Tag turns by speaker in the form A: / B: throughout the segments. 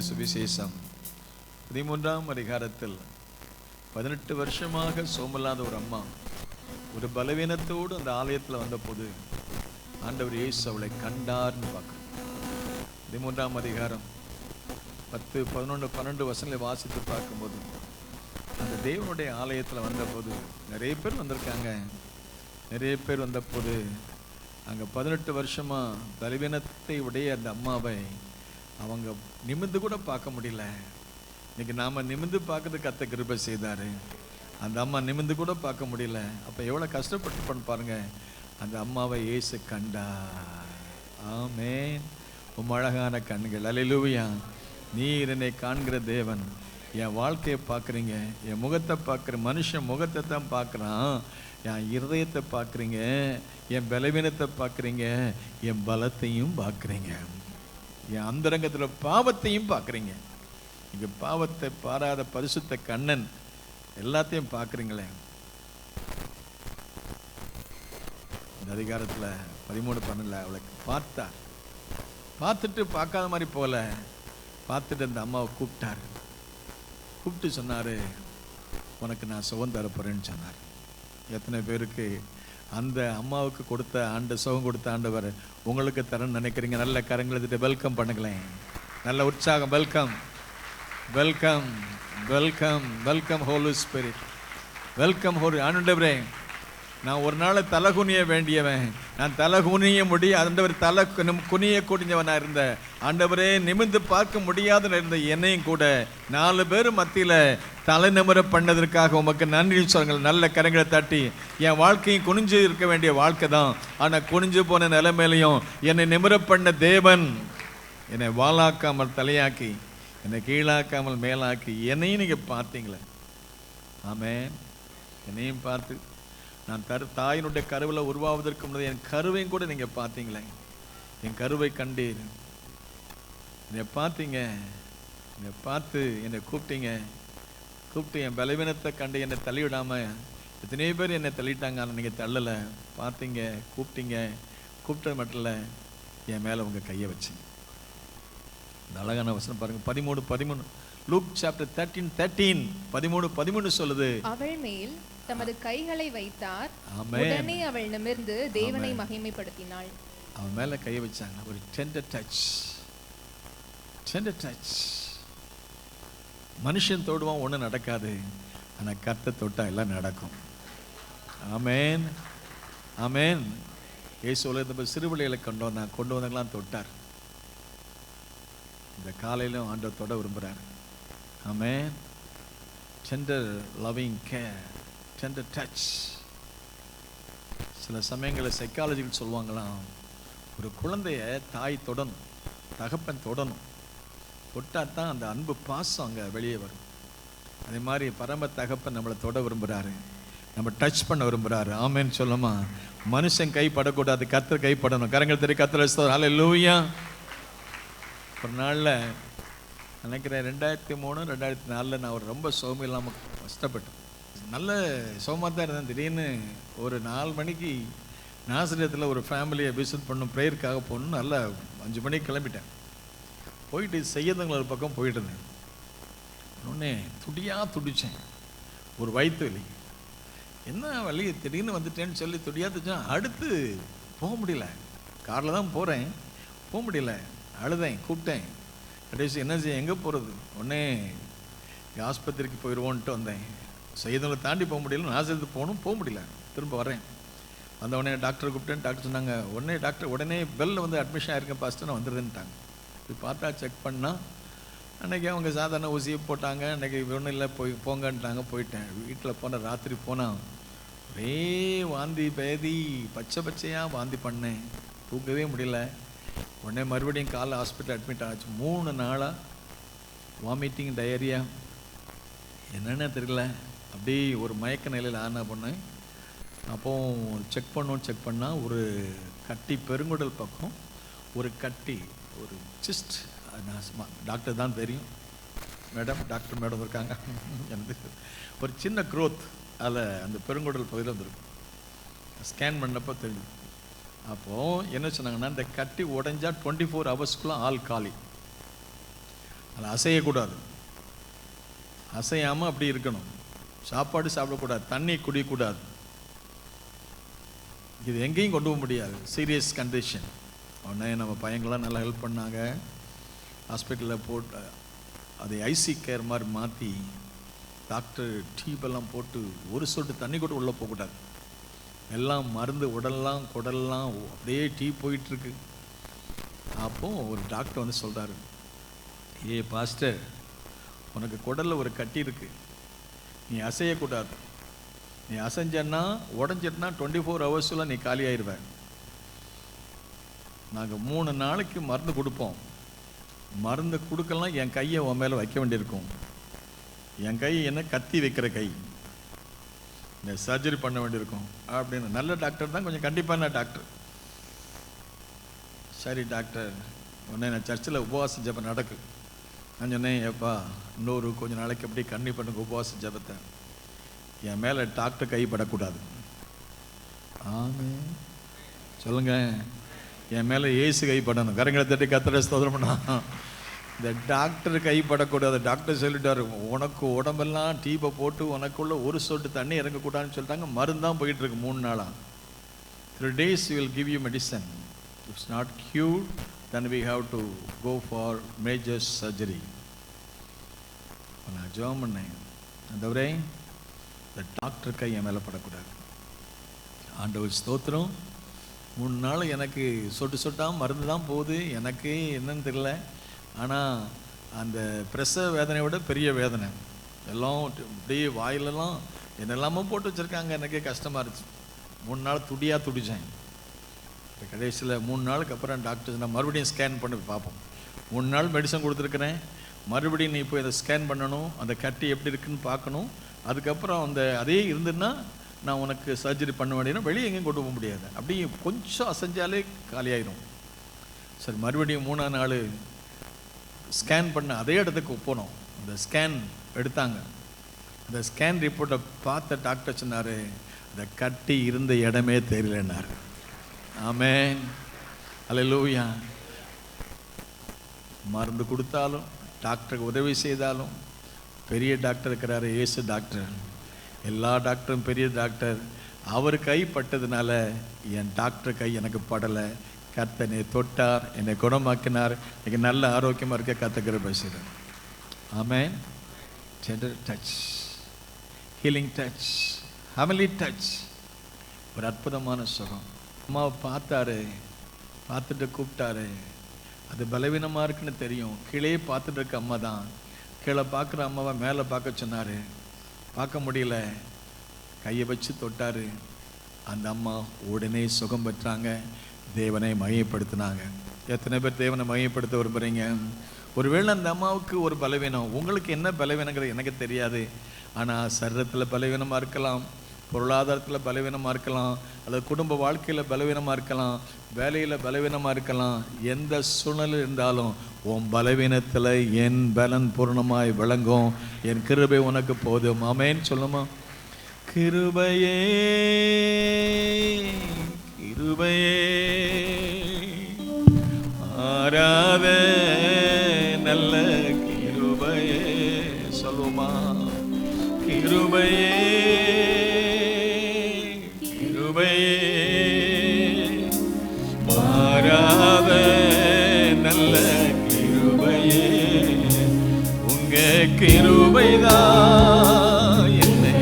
A: யோவான் சுவிசேஷம் 13ஆம் அதிகாரத்தில் 18 வருஷமாக சோமல்லாத ஒரு அம்மா ஒரு பலவீனத்தோடு அந்த ஆலயத்தில் வந்தபோது ஆண்டவர் இயேசு அவளை கண்டார்னு பார்க்குறோம். 13ஆம் அதிகாரம் 10, 11, 12 வசனங்களை வாசித்து பார்க்கும்போது அந்த தேவனுடைய ஆலயத்தில் வந்தபோது நிறைய பேர் வந்திருக்காங்க. நிறைய பேர் வந்தபோது அங்கே 18 வருஷமாக பலவீனத்தை உடைய அந்த அம்மாவை அவங்க நிமிர்ந்து கூட பார்க்க முடியல. இன்னைக்கு நாம் நிமிர்ந்து பார்க்கறது கத்த கிருபை செய்தார். அந்த அம்மா நிமிர்ந்து கூட பார்க்க முடியல. அப்போ எவ்வளோ கஷ்டப்பட்டு பாருங்க. அந்த அம்மாவை இயேசு கண்டார். ஆமென். உம் அழகான கண்கள், அல்லேலூயா. நீர் என்னை காண்கிற தேவன். என் வாழ்க்கையை பார்க்குறீங்க, என் முகத்தை பார்க்குற மனுஷன் முகத்தை தான் பார்க்குறான். என் இருதயத்தை பார்க்குறீங்க, என் பலவீனத்தை பார்க்குறீங்க, என் பலத்தையும் பார்க்குறீங்க, என் அந்தரங்கத்தில் பாவத்தையும் பார்க்குறீங்க. இங்கே பாவத்தை பாராத பரிசுத்த கண்ணன் எல்லாத்தையும் பார்க்குறீங்களே. இந்த அதிகாரத்தில் 13:12 அவளை பார்த்தார். பார்த்துட்டு பார்க்காத மாதிரி போல பார்த்துட்டு அந்த அம்மாவை கூப்பிட்டார். கூப்பிட்டு சொன்னார், உனக்கு நான் சுகம் தரப்போறேன்னு சொன்னார். எத்தனை பேருக்கு அந்த அம்மாவுக்கு கொடுத்த சுகம் கொடுத்த ஆண்டவர் உங்களுக்கு தரன்னு நினைக்கிறீங்க? நல்ல கரங்களை எடுத்துட்டு வெல்கம் பண்ணுங்களேன். நல்ல உற்சாகம். Welcome, welcome, welcome, welcome holy spirit. Welcome holy. ஆண்டவரே, நான் ஒரு நாள் தலை குனிய வேண்டியவன், நான் தலை குனிய ஆண்டவர் தலை குனிய கூடியவனா இருந்த ஆண்டவரே, நிமிர்ந்து பார்க்க முடியாத இருந்த என்னையும் கூட 4 பேர் மத்தியில் தலை நிமிர பண்ணதற்காக உமக்கு நன்றி சொல்லுங்கள். நல்ல கரங்களை தட்டி. என் வாழ்க்கையும் குனிஞ்சு இருக்க வேண்டிய வாழ்க்கை தான், ஆனால் குனிஞ்சு போன நிலைமையிலையும் என்னை நிமிர பண்ண தேவன் என்னை வாளாக்காமல் தலையாக்கி, என்னை கீழாக்காமல் மேலாக்கி, என்னையும் நீங்கள் பார்த்தீங்களே. ஆமென். என்னையும் பார்த்து நான் தாயினுடைய கருவில் உருவாவதற்கு முன்னாடி என் கருவையும் கூட நீங்கள் பார்த்தீங்களே. என் கருவை கண்டீர், என்னை பார்த்தீங்க, என்னை பார்த்து என்னை கூப்பிட்டீங்க. கூப்பிட்டு என் பலவீனத்தை கண்டு என்னை தள்ளிவிடாமல் எத்தனையோ பேர் என்னை தள்ளிட்டாங்க, ஆனால் நீங்கள் தள்ளலை. பார்த்தீங்க, கூப்பிட்டீங்க. கூப்பிட்டது மட்டும் இல்லை, என் மேலே உங்கள் கையை வச்சிங்க. இந்த அழகான வசனம் பாருங்க. 13:13 லூக் சாப்டர் 13:13 13:13 சொல்லுது, அவள் மேல் தமது கைகளை வைத்தார். உடனே அவள் நிமிர்ந்து தேவனை மகிமைப்படுத்தினாள். அவன் மேல கையை வச்சாங்க. ஒரு டெண்டர் டச். Tender touch. மனுஷன் தொடுவான் ஒன்றும் நடக்காது, ஆனா கர்த்தர் தொட்டா எல்லாம் நடக்கும். ஆமென், ஆமென். இயேசு உலகத்தில் சிறுபிள்ளைகளை கொண்டு வந்தவங்களாம் தொட்டார். இந்த காலையிலும் ஆண்டவர் தொட விரும்புகிறார். ஆமென். Tender loving care, tender touch. சில சமயங்களில் சைக்காலஜிகள் சொல்லுவாங்களாம், ஒரு குழந்தைய தாய் தொடணும், தகப்பன் தொடணும். தொட்டால் தான் அந்த அன்பு பாசம் அங்கே வெளியே வரும். அதே மாதிரி பரம தகப்பன் நம்மளை தொட விரும்புகிறாரு, நம்ம டச் பண்ண விரும்புகிறாரு. ஆமென்னு சொல்லுமா. மனுஷன் கைப்படக்கூடாது, கர்த்தர் கைப்படணும். கரங்கள் தெரிய கர்த்தர். ஹல்லேலூயா. ஒரு நாளில் நினைக்கிறேன் 2003, 2004 நான் ஒரு ரொம்ப சோகம் இல்லாமல் கஷ்டப்பட்டேன். நல்ல சோகமாக தான் இருந்தேன். திடீர்னு ஒரு 4 மணிக்கு நாசரேத்தில் ஒரு ஃபேமிலியை விசிட் பண்ணும், ப்ரேயருக்காக போகணும். நல்லா 5 மணிக்கு கிளம்பிட்டேன். போயிட்டு செய்யறதுங்கள ஒரு பக்கம் போயிட்டு இருந்தேன். உடனே துடிச்சேன். ஒரு வயிற்று வலி. என்ன வலி, திடீர்னு வந்துட்டேன்னு சொல்லி துடிச்சேன். அடுத்து போக முடியல. காரில் தான் போகிறேன், போக முடியல. அழுதேன், கூப்பிட்டேன். கடைசி என்ன செய்ய, எங்கே போகிறது? உடனே ஆஸ்பத்திரிக்கு போயிடுவோன்ட்டு வந்தேன். செய்தவங்களை தாண்டி போக முடியல, நாசத்துக்கு போக முடியல. திரும்ப வரேன். வந்த உடனே டாக்டரை கூப்பிட்டேன். டாக்டர் சொன்னாங்க, உடனே பெல்லில் வந்து அட்மிஷன் ஆயிருக்கேன் ஃபஸ்ட்டு, நான் வந்துடுதுன்ட்டாங்க. இது பார்த்தா செக் பண்ணால் அன்றைக்கி அவங்க சாதாரண ஊசியை போட்டாங்க. அன்றைக்கி ஒன்றும் இல்லை, போங்கன்ட்டாங்க. போயிட்டேன். வீட்டில் போன ராத்திரி போனால் ஒரே வாந்தி பேதி, பச்சையாக வாந்தி பண்ணேன். தூக்கவே முடியல. உடனே மறுபடியும் காலைல ஹாஸ்பிட்டல் அட்மிட் ஆச்சு. 3 நாளாக வாமிட்டிங், டயரியா, என்னென்ன தெரியல. அப்படி ஒரு மயக்க நிலையில் ஆனா பண்ணேன். அப்போ செக் பண்ணால் ஒரு கட்டி, பெருங்குடல் பக்கம் ஒரு கட்டி, ஒரு சிஸ்ட். டாக்டர் தான் தெரியும், டாக்டர் மேடம் இருக்காங்க. எனக்கு ஒரு சின்ன க்ரோத் அதில் அந்த பெருங்குடல் பகுதியில் வந்துருக்கும். ஸ்கேன் பண்ணப்போ தெரியும். அப்போது என்ன சொன்னாங்கன்னா, இந்த கட்டி உடைஞ்சா 24 ஹவர்ஸ்க்குள்ளே ஆள் காலி. அது அசையக்கூடாது. அசையாமல் அப்படி இருக்கணும். சாப்பாடு சாப்பிடக்கூடாது, தண்ணி குடிக்கக்கூடாது. இது எங்கேயும் கொண்டு போக முடியாது. Serious condition. உடனே நம்ம பையங்களாம் நல்லா ஹெல்ப் பண்ணாங்க. ஹாஸ்பிட்டலில் போட்டு அதை ஐசி கேர் மாதிரி மாற்றி டாக்டர் டியூபெல்லாம் போட்டு ஒரு சொட்டு தண்ணி கூட உள்ளே போகக்கூடாது. எல்லாம் மருந்து உடல்லாம் குடல்லாம் அப்படியே டீ போயிட்டுருக்கு. அப்போது ஒரு டாக்டர் வந்து சொல்கிறாரு, பாஸ்டர், உனக்கு குடலில் ஒரு கட்டி இருக்குது, நீ அசையக்கூடாது. நீ அசைஞ்சன்னா உடஞ்சிட்டுனா 24 ஹவர்ஸில் நீ காலி ஆயிடுவ. நாங்கள் 3 நாளைக்கு மருந்து கொடுப்போம். மருந்து கொடுக்கலாம், என் கையை உன் மேலே வைக்க வேண்டியிருக்கும். என் கை என்ன கத்தி வைக்கிற கை, இந்த சர்ஜரி பண்ண வேண்டியிருக்கும் அப்படின்னு. நல்ல டாக்டர் தான், கொஞ்சம் கண்டிப்பான டாக்டர். சரி டாக்டர். உடனே நான் சர்ச்சில் உபவாச ஜபம் நடக்கு. நான் சொன்னேன், ஏப்பா இன்னொரு கொஞ்ச நாளைக்கு அப்படி கண்ணி பண்ணுங்க உபவாச ஜபத்தை. என் மேலே டாக்டர் கைப்படக்கூடாது. ஆமாம் சொல்லுங்க, என் மேலே ஏசு கைப்படணும். கரங்களை தட்டி கர்த்தரை ஸ்தோத்திரம் பண்ணா. இந்த டாக்டர் கைப்படக்கூடாது. டாக்டர் சொல்லிட்டாரு, உனக்கு உடம்பெல்லாம் டீப்பை போட்டு உனக்குள்ள ஒரு சொட்டு தண்ணி இறங்கக்கூடாதுன்னு சொல்லிட்டாங்க. மருந்தான் போயிட்டு இருக்கு 3 நாளாக. 3 days we will give you medicine. If it's not cured, then we have to go for major surgery. நான் ஜெபம் பண்ணேன், ஆண்டவரே இந்த டாக்டர் கை என் மேலே படக்கூடாது. ஆண்டவர் ஸ்தோத்திரம். 3 நாள் எனக்கு சொட்டு சொட்டாக மருந்து தான் போகுது. எனக்கு என்னன்னு தெரியல. ஆனால் அந்த பிரசவ வேதனையை விட பெரிய வேதனை. எல்லாம் அப்படியே வாயிலெல்லாம் என்னெல்லாமோ போட்டு வச்சுருக்காங்க. எனக்கே கஷ்டமாக இருந்துச்சு. 3 நாள் துடியாக துடித்தேன். கடைசியில் 3 நாளுக்கு அப்புறம் டாக்டர், நான் மறுபடியும் ஸ்கேன் பண்ணி பார்ப்போம். 3 நாள் மெடிசன் கொடுத்துருக்குறேன், மறுபடியும் நீ போய் அதை ஸ்கேன் பண்ணணும், அந்த கட்டி எப்படி இருக்குன்னு பார்க்கணும். அதுக்கப்புறம் அந்த அதே இருந்துன்னா நான் உனக்கு சர்ஜரி பண்ண வேண்டியதுன்னா வெளியே எங்கேயும் கொண்டு போக முடியாது. அப்படி கொஞ்சம் அசைஞ்சாலே காலியாயிடும். சரி, மறுபடியும் 3ஆம் நாள் ஸ்கேன் பண்ண அதே இடத்துக்கு போனோம். அந்த ஸ்கேன் எடுத்தாங்க. அந்த ஸ்கேன் ரிப்போர்ட்டை பார்த்த டாக்டர் சொன்னார், அந்த கட்டி இருந்த இடமே தெரியலன்னாரு. ஆமென், அல்லேலூயா. மருந்து கொடுத்தாலும் டாக்டருக்கு உதவி செய்தாலும் பெரிய டாக்டர் இருக்கிறாரு, இயேசு டாக்டர். எல்லா டாக்டரும் பெரிய டாக்டர். அவர் கை பட்டதுனால என் டாக்டர் கை எனக்கு படலை. கர்த்தர் என்னை தொட்டார், என்னை குணமாக்கினார். எனக்கு நல்ல ஆரோக்கியமாக இருக்க கர்த்தர் கிருபை செய்தார். ஆமென். Tender touch, healing touch, heavenly touch. ஒரு அற்புதமான சுகம். அம்மாவை பார்த்தாரு, பார்த்துட்டு கூப்பிட்டாரு. அது பலவீனமாக இருக்குன்னு தெரியும். கீழே பார்த்துட்டு இருக்க அம்மா தான். கீழே பார்க்குற அம்மாவை மேலே பார்க்க சொன்னார். பார்க்க முடியல, கையை வச்சு தொட்டார். அந்த அம்மா உடனே சுகம் பெற்றாங்க, தேவனை மையப்படுத்தினாங்க. எத்தனை பேர் தேவனை மையப்படுத்த விரும்புகிறீங்க? ஒருவேளை அந்த அம்மாவுக்கு ஒரு பலவீனம், உங்களுக்கு என்ன பலவீனங்கிறது எனக்கு தெரியாது. ஆனால் சரீரத்தில் பலவீனமாக இருக்கலாம், பொருளாதாரத்தில் பலவீனமாக இருக்கலாம், அல்லது குடும்ப வாழ்க்கையில் பலவீனமாக இருக்கலாம், வேலையில் பலவீனமாக இருக்கலாம். எந்த சூழ்நிலை இருந்தாலும் உன் பலவீனத்தில் என் பலன் பூர்ணமாய் விளங்கும். என் கிருபை உனக்கு போதும். ஆமென் சொல்லுமா? கிருபையே கிருபையே ஆராத நல்ல கிருபையே சொல்லுமா? கிருபையே கிருபையே மாறாத நல்ல கிருபையே, உங்க கிருபைதான் என்னை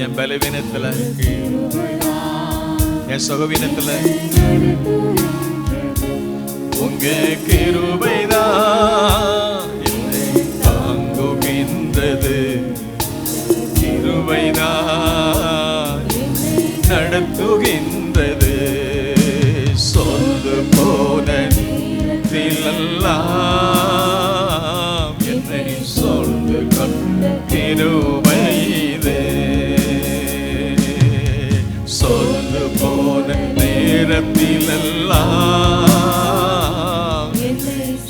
A: என் பலவீனத்துல, என் சுகவீனத்துல, உங்க கிருபைதான் என்னை தாங்குகின்றது. கிருபைதான் நடத்துகின்றது. சொந்து போன எல்லாம் என்னை சொந்து கொண்ட கிருபை இது. சொந்து போன நேரத்திலெல்லாம்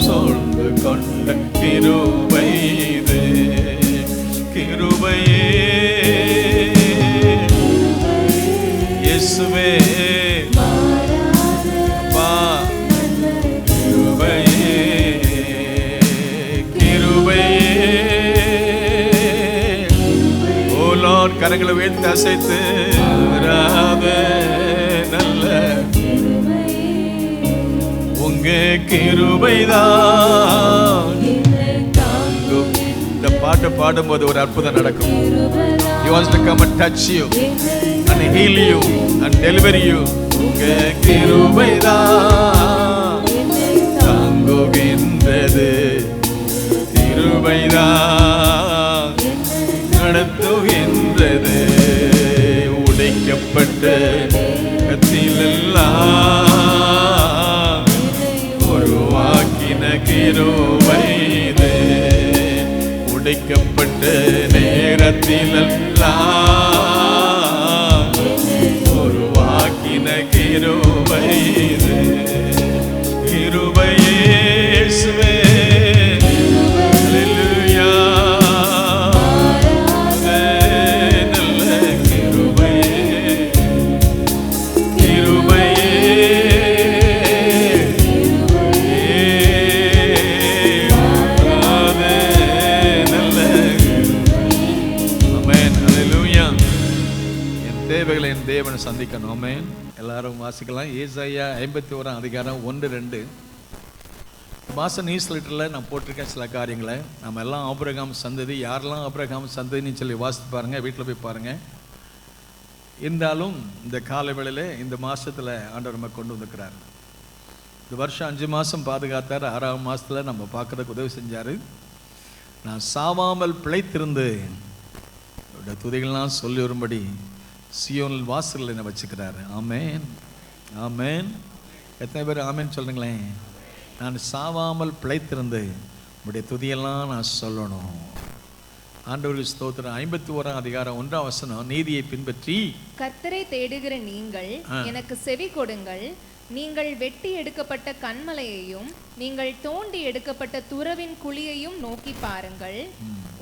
A: சொந்து கொண்ட கிருபை இது. கிருபையே இயேசுவே அப்பா, கிருபையே on கரங்களை உயர்த்தி அசைத்து நல்ல உங்க கிருபைதான். இந்த பாட்டு பாடும்போது ஒரு அற்புதம் நடக்கும். He wants to come and touch you and heal you and deliver you. உங்க கிருபைதான் தாங்குகின்றது, கிருபைதான் நடத்துகின்றது. உடைக்கப்பட்ட கத்திலெல்லாம் உருவாக்கின கிருபை இது. உடைக்கப்பட்ட நேரத்திலெல்லாம் உருவாக்கின கிருபை இது. கிருபை இயேசுவே, ஹல்லேலூயா. நல்ல கிருபை, கிருபை தேவைகளை என் தேவனை சந்திக்கணும். ஆமென். எல்லாரும் வாசிக்கலாம். ஏசாயா 51 அதிகாரம் 1-2. மாசம் நியூஸ் லெட்டரில் நான் போட்டிருக்கேன் சில காரியங்களை. நம்ம எல்லாம் ஆபிரகாம் சந்ததி. யாரெல்லாம் ஆபிரகாம் சந்ததின்னு சொல்லி வாசித்து பாருங்கள், வீட்டில் போய் பாருங்கள். இருந்தாலும் இந்த கால வேளையில் இந்த மாதத்தில் ஆண்டவர் நம்ம கொண்டு வந்துக்கிறார். இந்த வருஷம் 5 மாதம் பாதுகாத்தார். 6ஆம் மாதத்தில் நம்ம பார்க்குறதுக்கு உதவி செஞ்சார். நான் சாவாமல் பிழைத்திருந்து அவருடைய துதிகள்லாம் சொல்லி வரும்படி சியோனில் வாசலில் என்ன வச்சுக்கிறாரு. ஆமேன், ஆமேன். எத்தனை பேர் ஆமேன் சொல்லுங்களேன். நான் சாவாமல் பிழைத்திருந்து உடைய துதியெல்லாம் நான் சொல்லணும். ஆண்டவருக்கு ஸ்தோத்திரம். 51 அதிகாரம் 1ஆம் வசனம். நீதியை பின்பற்றி
B: கர்த்தரை தேடுகிற நீங்கள் எனக்கு செவி கொடுங்கள். நீங்கள் வெட்டி எடுக்கப்பட்ட கன்மலையையும் நீங்கள் தோண்டி எடுக்கப்பட்ட துறவின் குழியையும் நோக்கி பாருங்கள்.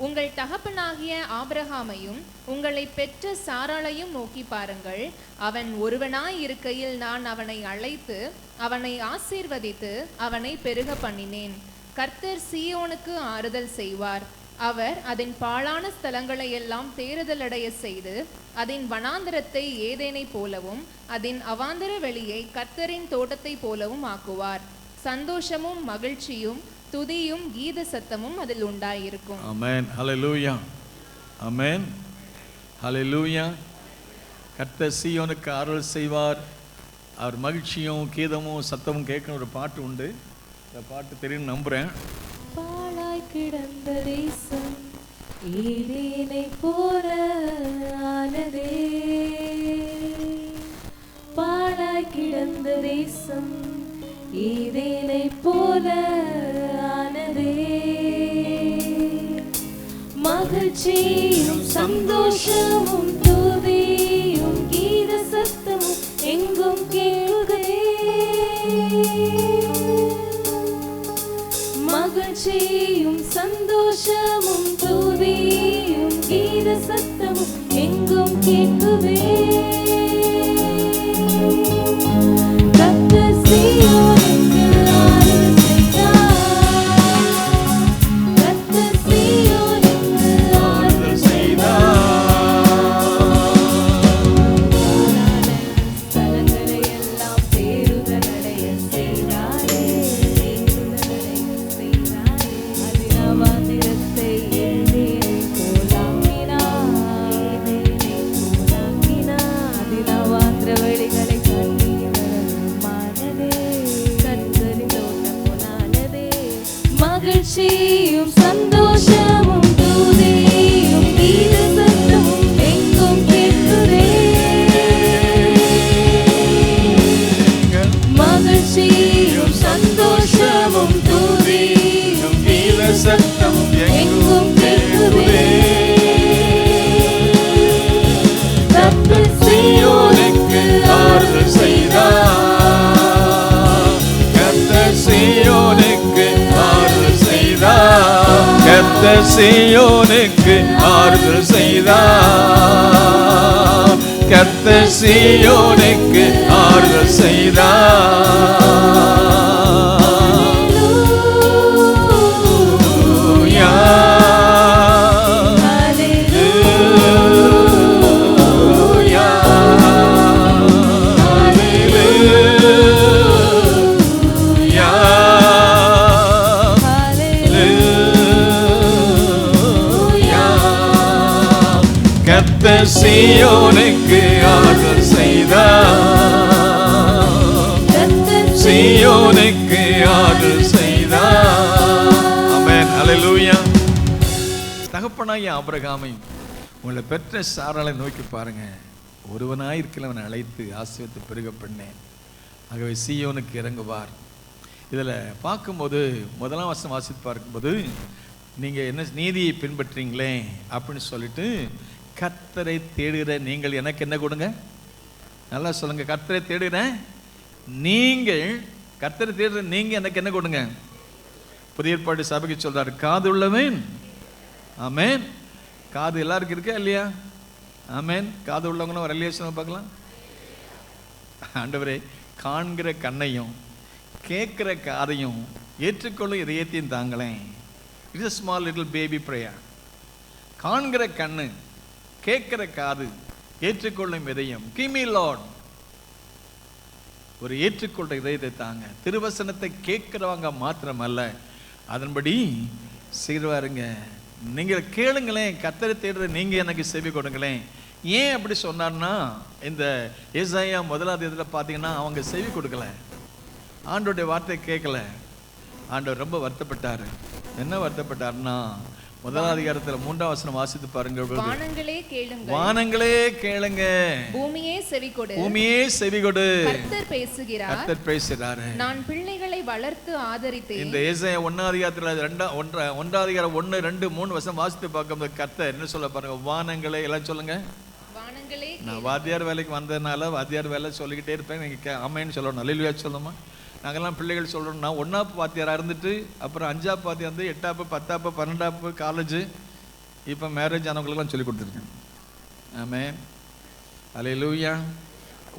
B: உங்கள் தகப்பனாகிய ஆபிரகாமையும் உங்களை பெற்ற சாராளையும் நோக்கி பாருங்கள். அவன் ஒருவனாய் இருக்கையில் நான் அவனை அழைத்து அவனை ஆசீர்வதித்து அவனை பெருக பண்ணினேன். கர்த்தர் சீயோனுக்கு ஆறுதல் செய்வார். அவர் அதன் பாழான ஸ்தலங்களை எல்லாம் தேறுதலடைய செய்து அதன் வனாந்தரத்தை ஏதேனை போலவும் அதன் அவாந்தர வெளியை கர்த்தரின் தோட்டத்தை போலவும் ஆக்குவார். சந்தோஷமும் மகிழ்ச்சியும் துதியும் கீத சத்தமும் அதில் உண்டாயிருக்கும்.
A: ஆமென், ஹல்லேலூயா, ஆமென், ஹல்லேலூயா. கர்த்தர் சீயோனுக்கு அருள் செய்வார். அவர் மகிழ்ச்சியும் கீதமும் சத்தமும் கேட்கணும். ஒரு பாட்டு உண்டு, இந்த பாட்டு தெரியும் நம்புறேன்.
B: பாழாய் கிடந்த தேசம் ஏதேனை போல ஆனதே, பாழாய் கிடந்த தேசம் ஏதேனை போல ஆனதே. மகிழ்ச்சியும் சந்தோஷமும் துதியும் கீத சத்தமும் எங்கும் கேட்குதே. மகிழ்ச்சியும் சந்தோஷமும் துதியும் கீத சத்தமும் எங்கும் கேட்குதே. கர்த்தர் சீயோனுக்கு ஆறுதல் செய்தார். கர்த்தர் சீயோனுக்கு ஆறுதல் செய்தார். ஸ்தலங்களை எல்லாம் தேறுதலடைய செய்தாரே. அதினவாந்திரத்தை ஏதேனை போலாக்கினார். அதினவாந்திர வழிகளை கண்ணீரமானதே. கர்த்தரின் தோட்டம் போலானதே. மகிழ்ச்சியும் சந்தோஷமும் துதியும் கீத சத்தமும் எங்கும் கேட்குதே. மகிழ்ச்சியும் சந்தோஷமும் துதியும் கீத சத்தமும் எங்கும் கேட்குதே. கர்த்தர் சீயோனுக்கு ஆறுதல் செய்தார்.
A: கர்த்தர் சீயோனுக்கு ஆறுதல் செய்தார். கர்த்தர் சீயோனுக்கு ஆறுதல் செய்தார். கர்த்தர் சீயோனுக்கு ஆறுதல் செய்தார். ஹல்லேலூயா, ஹல்லேலூயா. கர்த்தர் சீயோனுக்கு ஆறுதல் செய்தார், சீயோனுக்கு ஆறுதல் செய்தார். ஆமென், ஹல்லேலூயா. தகப்பனாகிய ஆபிரகாமை உங்களை பெற்ற சாராளை நோக்கி பாருங்க. ஒருவனாய் இருக்கிறவனை அழைத்து ஆசீர்வதித்து பெருக பண்ணேன். ஆகவே சீயோனுக்கு இறங்குவார். இதில் பார்க்கும்போது முதலாம் வசனம் வாசித்து பார்க்கும்போது நீங்கள் என்ன நீதியை பின்பற்றீங்களே அப்படின்னு சொல்லிட்டு, கர்த்தரை தேடுகிற நீங்கள் எனக்கு என்ன கொடுங்க, நல்லா சொல்லுங்க. கர்த்தரை தேடுகிற நீங்கள், கர்த்தரை தேடுகிற நீங்கள் எனக்கு என்ன கொடுங்க. புதிய ஏற்பாடு சபைக்கு சொல்றாரு, காது உள்ளவன். ஆமென். காது எல்லாருக்கும் இருக்கா இல்லையா? ஆமென். காது உள்ளவங்களும் ஒரு ரிலேஷன் பார்க்கலாம். ஆண்டவரே, காண்கிற கண்ணையும் கேட்கிற காதையும் ஏற்றுக்கொள்ளும் இதயத்தையும் தாங்களேன். It's a small little baby prayer. காண்கிற கண்ணு, கேட்கிற காது, ஏற்றுக்கொள்ளும் இதயம். Give me Lord. ஒரு ஏற்றுக்கொள்ற இதயத்தை தாங்க. திருவசனத்தை கேட்கிறவங்க மாத்திரமல்ல, அதன்படி செய்வாருங்க. நீங்கள் கேளுங்களேன், கர்த்தரை தேடுற நீங்க எனக்கு செவி கொடுங்களேன். ஏன் அப்படி சொன்னார்னா, இந்த ஏசாயா 1 இதில் பார்த்தீங்கன்னா அவங்க செவி கொடுக்கல, ஆண்டோடைய வார்த்தை கேட்கல. ஆண்டவர் ரொம்ப வருத்தப்பட்டார். என்ன வருத்தப்பட்டார்னா, 1 அதிகாரத்தில் 3ஆம் வசனம் வாசித்து பாருங்க.
B: வானங்களே கேளுங்க,
A: வானங்களே கேளுங்க,
B: பூமியே செவி கொடு,
A: பூமியே செவி கொடு.
B: கர்த்தர் பேசுகிறார்,
A: கர்த்தர் பேசுகிறார்.
B: நான் பிள்ளைகளை வளர்த்து ஆதரித்தேன்.
A: இந்த ஏசாயா 1 அதிகாரத்தில் 1 அதிகாரம் 1, 2, 3 வசனம் வாசித்து பார்க்கும்போது கர்த்தர் என்ன சொல்ல பாருங்க. வானங்களே, எல்லாம் சொல்லுங்க.
B: வானங்களே.
A: நான் வாத்தியார் வேலைக்கு வந்ததுனால வாத்தியார் வேலை சொல்லிக்கிட்டே இருப்பேன். நீங்கள் ஆமைன்னு சொல்லணும், அல்லேலூயா சொல்லணுமா. நாங்கள்லாம் பிள்ளைகள் சொல்கிறோம். நான் 1ஆப் வாத்தியாராக இருந்துட்டு அப்புறம் 5ஆப் வாத்தியார் இருந்து 8ஆப் 10ஆப் 12ஆப் காலேஜு, இப்போ மேரேஜ் ஆனவங்களுக்கெல்லாம் சொல்லி கொடுத்துருக்கேன். ஆமென், அல்லேலூயா.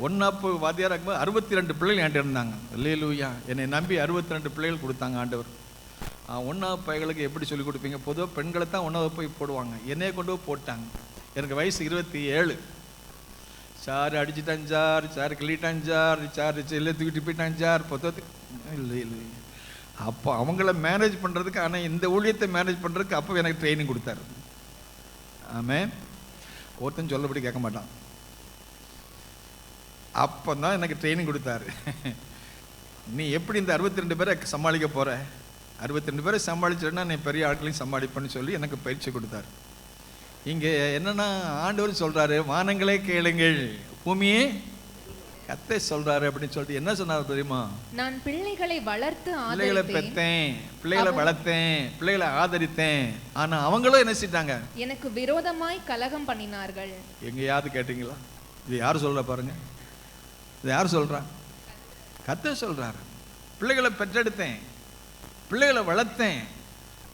A: 1ஆப் வாத்தியாராக இருக்கும்போது 62 பிள்ளைகள் என்கிட்ட இருந்தாங்க. அல்லேலூயா. என்னை நம்பி 62 பிள்ளைகள் கொடுத்தாங்க ஆண்டவர். 1ஆப் பையங்களுக்கு எப்படி சொல்லிக் கொடுப்பீங்க? பொதுவாக பெண்களை தான் 1ஆவது போய் போடுவாங்க. என்னையை கொண்டு போய் போட்டாங்க. எனக்கு வயசு 27. சார் அடிச்சுட்டான் சார், சார் கிள்ளிட்டான் சார், சார் செல்ல தூக்கிட்டு போயிட்டான் சார், பொத்தத்துக்கு இல்லை இல்லை. அப்போ அவங்கள மேனேஜ் பண்ணுறதுக்கு, ஆனால் இந்த ஊழியத்தை மேனேஜ் பண்ணுறதுக்கு அப்போ எனக்கு ட்ரைனிங் கொடுத்தாரு. ஆமென். ஒருத்தன் சொல்லபடி கேட்க மாட்டான். அப்போ தான் எனக்கு ட்ரைனிங் கொடுத்தாரு. நீ எப்படி இந்த 62 பேரை சமாளிக்க போகிற, 62 பேரை சமாளிச்சேன்னா நீ பெரிய ஆட்களையும் சமாளிப்பேன்னு சொல்லி எனக்கு பயிற்சி கொடுத்தாரு. இங்கே என்னன்னா, ஆண்டவர் சொல்றாரு, வானங்களே கேளுங்கள், பூமியே கர்த்தர் சொல்றாரு அப்படின்னு சொல்லிட்டு என்ன சொன்னார் தெரியுமா? நான்
B: பிள்ளைகளை வளர்த்து
A: பிள்ளைகளை பெற்றேன், பிள்ளைகளை வளர்த்தேன், பிள்ளைகளை ஆதரித்தேன். ஆனா அவங்களும் என்ன செஞ்சிட்டாங்க? எனக்கு
B: விரோதமாய் கலகம் பண்ணினார்கள்.
A: எங்கேயாவது கேட்டீங்களா? இது யார் சொல்ற பாருங்க. இது யார் சொல்றா? கர்த்தர் சொல்றாரு. பிள்ளைகளை பெற்றெடுத்தேன், பிள்ளைகளை வளர்த்தேன்,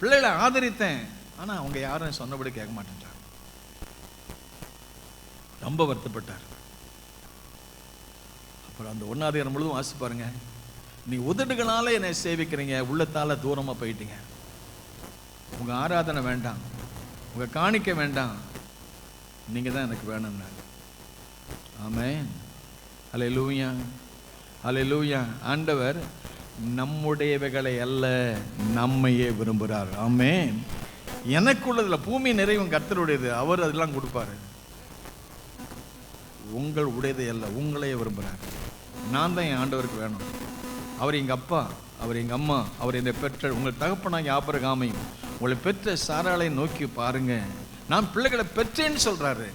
A: பிள்ளைகளை ஆதரித்தேன். ஆனா அவங்க யாரும் சொன்னபடி கேட்க மாட்டேன்றாங்க. ரொம்ப வருத்தப்பட்டார். அப்புறம் அந்த 1ஆம் அதிகாரம் முழுவதும் வாசி பாருங்க. நீ உதடுகளால என்னை சேவிக்கிறீங்க, உள்ளத்தால தூரமா போயிட்டீங்க. உங்க ஆராதனை வேண்டாம், உங்க காணிக்க வேண்டாம், நீங்க தான் எனக்கு வேணும்னா. ஆமென், அல்லேலூயா, அல்லேலூயா. ஆண்டவர் நம்முடையவைகளை அல்ல, நம்மையே விரும்புகிறார். ஆமென். எனக்குள்ளதுல பூமி நிறைவும் கர்த்தருடையது, அவர் அதெல்லாம் கொடுப்பாரு. உங்கள் உடையதை அல்ல, உங்களையே விரும்புகிறார். நான் தான் என் ஆண்டவருக்கு வேணும். அவர் எங்கள் அப்பா, அவர் எங்கள் அம்மா, அவர் என்னை பெற்ற உங்கள் தகப்பனாகி ஆபிரகாமையும் உங்களை பெற்ற சாராளை நோக்கி பாருங்க. நான் பிள்ளைகளை பெற்றேன்னு சொல்றாரு.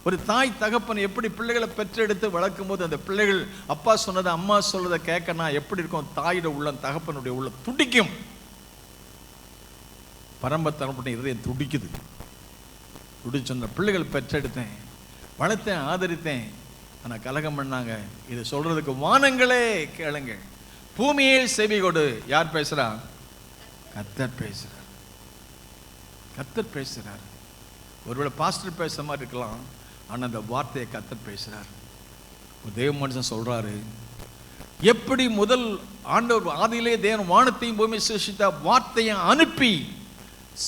A: ஒரு தாய் தகப்பன் எப்படி பிள்ளைகளை பெற்றெடுத்து வளர்க்கும் போது அந்த பிள்ளைகள் அப்பா சொன்னதை அம்மா சொல்றதை கேட்கனா எப்படி இருக்கும்? தாயோட உள்ளம், தகப்பனுடைய உள்ளம் துடிக்கும். பரம்ப தகப்பனுடைய இதயம் துடிக்குது. துடிச்சொன்ன பிள்ளைகள் பெற்றெடுத்தேன், வளர்த்தேன், ஆதரித்தேன். ஆனால் கலகம் பண்ணாங்க. இது சொல்றதுக்கு வானங்களே கேளுங்க, பூமியே செவி கொடு. யார் பேசுறா? கர்த்தர் பேசுறார். கர்த்தர் பேசுறார். ஒருவேளை பாஸ்டர் பேசுற மாதிரி இருக்கலாம், ஆனால் அந்த வார்த்தையை கர்த்தர் பேசுறார். ஒரு தேவ மனுஷன் சொல்றாரு, எப்படி முதல் ஆண்டவர் ஆதியிலே தேவன் வானத்தையும் பூமி சிருஷ்டித்த வார்த்தையை அனுப்பி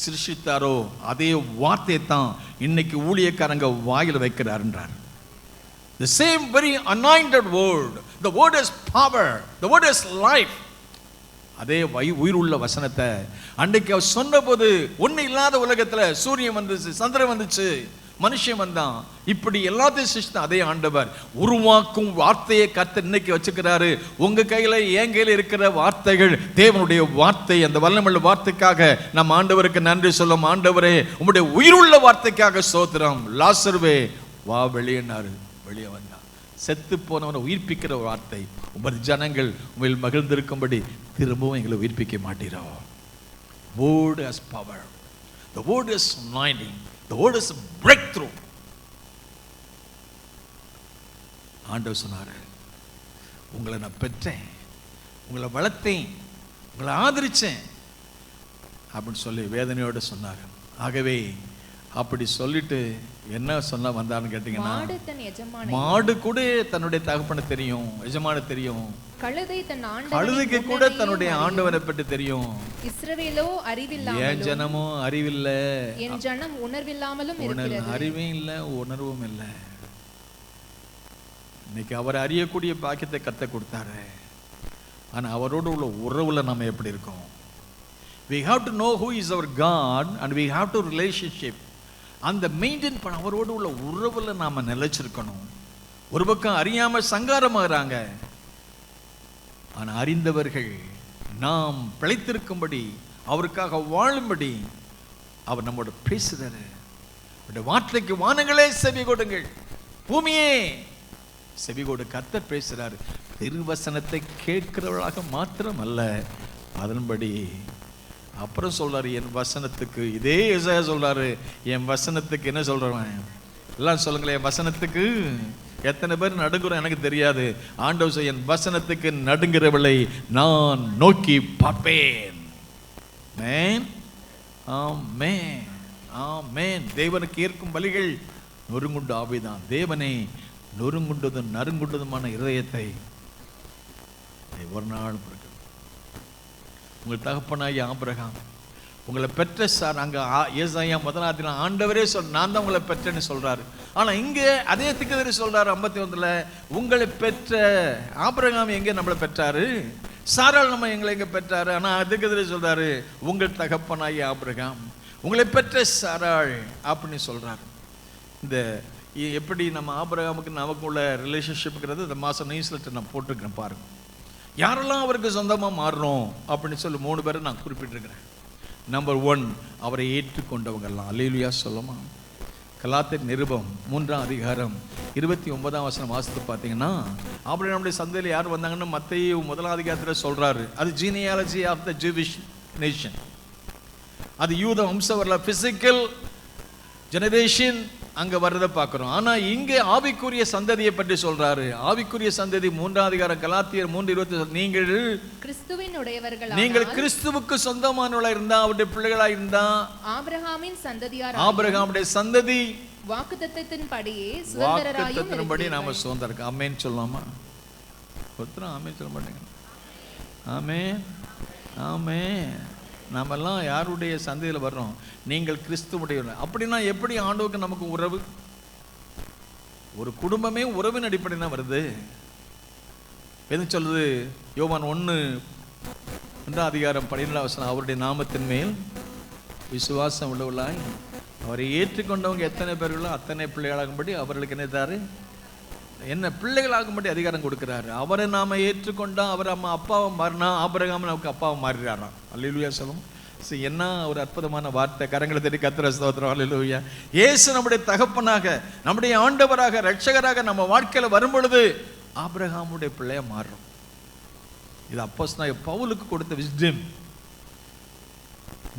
A: சிருஷ்டித்தாரோ அதே வார்த்தையை தான் இன்னைக்கு ஊழியக்காரங்க வாயில வைக்கிறார்ன்றார். The same very anointed word, the word is power, the word is life. அதே உயிருள்ள வசனத்தை அன்றைக்கு அவர் சொன்னபோது ஒன்றும் இல்லாத உலகத்தில் சூரியன் வந்துச்சு, சந்திரன் வந்துச்சு, மனுஷன் வந்தான், இப்படி எல்லாத்தையும் சிருஷ்டித்தான் அதே ஆண்டவர். உருவாக்கும் வார்த்தையை கர்த்தர் இன்னைக்கு வச்சுக்கிறாரு உங்க கையில, என் கையில இருக்கிற வார்த்தைகள் தேவனுடைய வார்த்தை. அந்த வல்லமையுள்ள வார்த்தைக்காக நம்ம ஆண்டவருக்கு நன்றி சொல்லும். ஆண்டவரே, உம்முடைய உயிருள்ள வார்த்தைக்காக ஸ்தோத்திரம். லாசருவே வா வெளியேனாரு, வெளியே வந்தான். செத்து போனவனை உயிர்ப்பிக்கிற வார்த்தை. உமது ஜனங்கள் உண்மையில் மகிழ்ந்திருக்கும்படி திரும்பவும் எங்களை உயிர்ப்பிக்க மாட்டீரோ. Word has power. The word is anointing. The word is breakthrough. ஆண்டவர் சொன்னாரு, உங்களை நான் பெற்றேன், உங்களை வளர்த்தேன், உங்களை ஆதரிச்சேன் அப்படின்னு சொல்லி வேதனையோடு சொன்னார். ஆகவே அப்படி சொல்லிட்டு என்ன சொன்ன வந்தான்னு கேட்டீங்கன்னா, மாடு கூட தன்னுடைய தகப்பனை தெரியும், எஜமான தெரியும். கழுதைக்கு கூட தன்னுடைய ஆண்டவனை பற்றி தெரியும்.
B: இஸ்ரவேலோ அறிவில்லாமலும்,
A: என் ஜனமோ அறிவில்ல,
B: என் ஜனம் உணர்வில்லாமலும் இருக்கிறது.
A: அறிவும் இல்லை, உணர்வும் இல்லை. இன்னைக்கு அவர் அறியக்கூடிய பாக்கியத்தை கத்த கொடுத்தாரு. ஆனா அவரோடு உள்ள உறவுல நம்ம எப்படி இருக்கோம்? We have to know who is our God and we have to relationship. அந்த மெயின்டைன் பண்ண அவரோடு உள்ள உறவுல நாம நிலைச்சிருக்கணும். ஒரு பக்கம் அறியாம சங்காரமாகறாங்க, ஆனா அறிந்தவர்கள் நாம் பிழைத்திருக்கும்படி, அவருக்காக வாழும்படி அவர் நம்மோட பேசுறாரு. வார்த்தைக்கு வானங்களே செவி கொடுங்கள், பூமியே செவி கொடு. கர்த்தர் பேசுறாரு. திருவசனத்தை கேட்கிறவர்களாக மாத்திரம் அல்ல, அதன்படி அப்புறம் சொல்றாரு, என் வசனத்துக்கு. இதே ஏசாயா சொல்றாரு, என் வசனத்துக்கு என்ன சொல்றேன் எல்லாம் சொல்லுங்களேன். என் வசனத்துக்கு எத்தனை பேர் நடுங்குறோம் எனக்கு தெரியாது. ஆண்டவர் என் வசனத்துக்கு நடுங்கிறவளை நான் நோக்கி பார்ப்பேன். ஆமென், ஆமென், ஆமென். தேவனுக்கு ஏற்கும் பலிகள் நொறுங்குண்டு ஆவிதான். தேவனை நொறுங்குண்டதும் நறுங்குண்டதுமான இருதயத்தை ஒரு நாள் கொடுக்க. உங்கள் தகப்பனாகிய ஆபிரகாம் உங்களை பெற்ற சார், அங்கே ஏசாயா முதலாவது ஆண்டவரே நான் தான் உங்களை பெற்றேன்னு சொல்றாரு. ஆனால் இங்கே அதே திக்கதரி சொல்றாரு 51 உங்களை பெற்ற ஆபிரகாம் எங்கே நம்மளை பெற்றாரு, சாரால் நம்ம எங்களை எங்கே பெற்றாரு. ஆனால் அதுக்கெதிரே சொல்றாரு, உங்கள் தகப்பனாகிய ஆபிரகாம் உங்களை பெற்ற சாராள் அப்படின்னு சொல்றாரு. இந்த எப்படி நம்ம ஆபிரகாமுக்கு நமக்கு உள்ள ரிலேஷன்ஷிப்ங்கிறது இந்த மாதம் நியூஸ்லெட்டர் நான் போட்டிருக்கிறேன் பாருங்க. யாரெல்லாம் அவருக்கு சொந்தமாக மாறுறோம் அப்படின்னு சொல்லி 3 பேரை நான் குறிப்பிட்டிருக்கிறேன். நம்பர் 1, அவரை ஏற்றுக்கொண்டவங்கெல்லாம். அல்லேலூயா சொல்லுமா. கலாத்தியர் நிருபம் 3ஆம் அதிகாரம் 29ஆம் வசனம் வாசித்து பார்த்தீங்கன்னா, ஆபிரகாமுடைய சந்ததியில் யார் வந்தாங்கன்னு மத்தேயு 1ஆம் அதிகாரத்தில் சொல்றாரு. அது genealogy of the Jewish nation. அது யூத வம்சம் வரல, பிசிக்கல் ஜெனரேஷன் அங்க வர்றதை பார்க்கிறோம். ஆனா இங்க ஆவிக்குரிய சந்ததியை பற்றி சொல்றாரு. ஆவிக்குரிய சந்ததி 3ஆம் அதிகாரம் கலாத்தியர் 3:20, நீங்கள்
B: கிறிஸ்துவின் உடையவர்களானால்,
A: நீங்கள் கிறிஸ்துவுக்கு சொந்தமானவர்களா இருந்தா, அவருடைய பிள்ளைகளா இருந்தா,
B: ஆபிரகாமின் சந்ததியார்,
A: ஆபிரகாமுடைய சந்ததி
B: வாக்குத்தத்தத்தின்படியே
A: வாக்குத்தத்தத்தின்படி நாம சுதந்திரம். ஆமென் சொல்லலாமா? ஒருத்தரும் ஆமென் சொல்ல மாட்டேங்க. ஆமென், ஆமென். நாமெல்லாம் யாருடைய சந்ததியில் வர்றோம்? நீங்கள் கிறிஸ்துவுடைய. அப்படின்னா எப்படி ஆண்டவருக்கு நமக்கு உறவு? ஒரு குடும்பமே உறவின் அடிப்படையில் தான் வருது. எது சொல்லுது? யோவான் 1:1 அதிகாரம் 12ஆம் வசனம், அவருடைய நாமத்தின் மேல் விசுவாசம் உள்ளவர்களாய் அவரை ஏற்றுக்கொண்டவங்க எத்தனை பேர்களோ அத்தனை பிள்ளைகளாகும்படி அவர்களுக்கு என்ன தாரு? என்ன பிள்ளைகளாகும்படி அதிகாரம் கொடுக்கிறாரு. அவரை நாம ஏற்றுக்கொண்டா, அவர் அம்மா அப்பாவை மாறினா, ஆபிரகாம் நமக்கு அப்பாவை மாறிடுறாராம். அல்லேலூயா சொல்லும். என்ன ஒரு அற்புதமான வார்த்தை. கரங்களை தட்டி கர்த்தரை ஸ்தோத்திரம். அல்லேலூயா. இயேசு நம்முடைய தகப்பனாக, நம்முடைய ஆண்டவராக, ரட்சகராக நம்ம வாழ்க்கையில வரும் பொழுது ஆபிரகாமுடைய பிள்ளைய மாறும். இது அப்போஸ்தலனாகிய பவுலுக்கு கொடுத்த விஸ்டம்,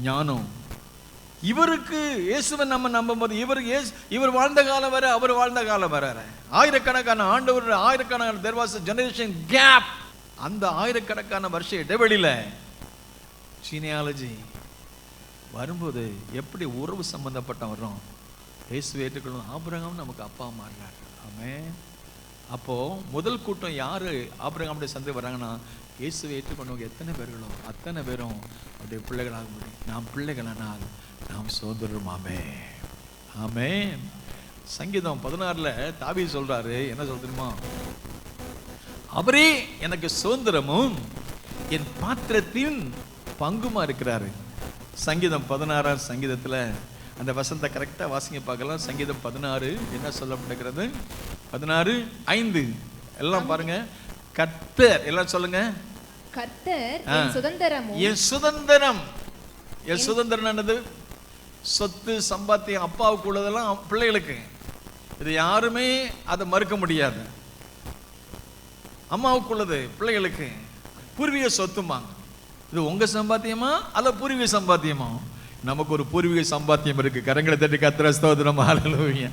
A: ஞானம். இவருக்கு இயேசுவை நம்ம நம்பும்போது, இவர் வாழ்ந்த காலம் வேற, அவர் வாழ்ந்த காலம் வேற. ஆயிரக்கணக்கான ஆண்டவர், ஆயிரக்கணக்கான there was a generation gap. அந்த ஆயிரக்கணக்கான வருஷ இடைவெளியில ஜீனியாலஜி வரும்போது எப்படி உறவு சம்பந்தப்பட்ட வர்றோம்? இயேசுவை ஏற்றுக்கொள்ளும். ஆபிரகாம் நமக்கு அப்பா மாறினார். ஆமென். அப்போ முதல் கூட்டம் யாரு ஆபிரகாமுடைய சந்ததி வராங்கன்னா, இயேசுவை ஏற்றுக்கொண்டவங்க எத்தனை பேர்களோ அத்தனை பேரும் அவருடைய பிள்ளைகளாக முடியும். நாம் பிள்ளைகளானால் நாம் சுதந்திரம். ஆமென், ஆமென். சங்கீதம் 16 தாவீது சொல்றாரு, என்ன சொல்றீமா? அவரே எனக்கு சுதந்திரமும் என் பாத்திரத்தின் பங்குமா இருக்கிறாரு. சங்கீதம் 16ஆம் சங்கீதத்துல அந்த வசனத்தை கரெக்டாக வாசிங்க பார்க்கலாம். சங்கீதம் 16 என்ன சொல்லப்படுகிறது? 16:5 எல்லாம் பாருங்க. கர்த்தர், எல்லாம் சொல்லுங்க.
B: கர்த்தர் என் சுதந்திரமும்.
A: என் சுதந்திரம். என் சுதந்திரம் என்னது? சொத்து சம்பாத்தியம் அப்பாவுக்கு உள்ளதெல்லாம் பிள்ளைகளுக்கு. இது யாருமே அதை மறுக்க முடியாது. அம்மாவுக்கு உள்ளது பிள்ளைகளுக்கு பூர்வீக சொத்துமாங்க. இது உங்க சம்பாத்தியமா அல்ல பூர்வீக சம்பாத்தியமா? நமக்கு ஒரு பூர்வீக சம்பாத்தியம் இருக்கு. கரங்களை தட்டி கர்த்தரை ஸ்தோத்திரம். ஹல்லேலூயா.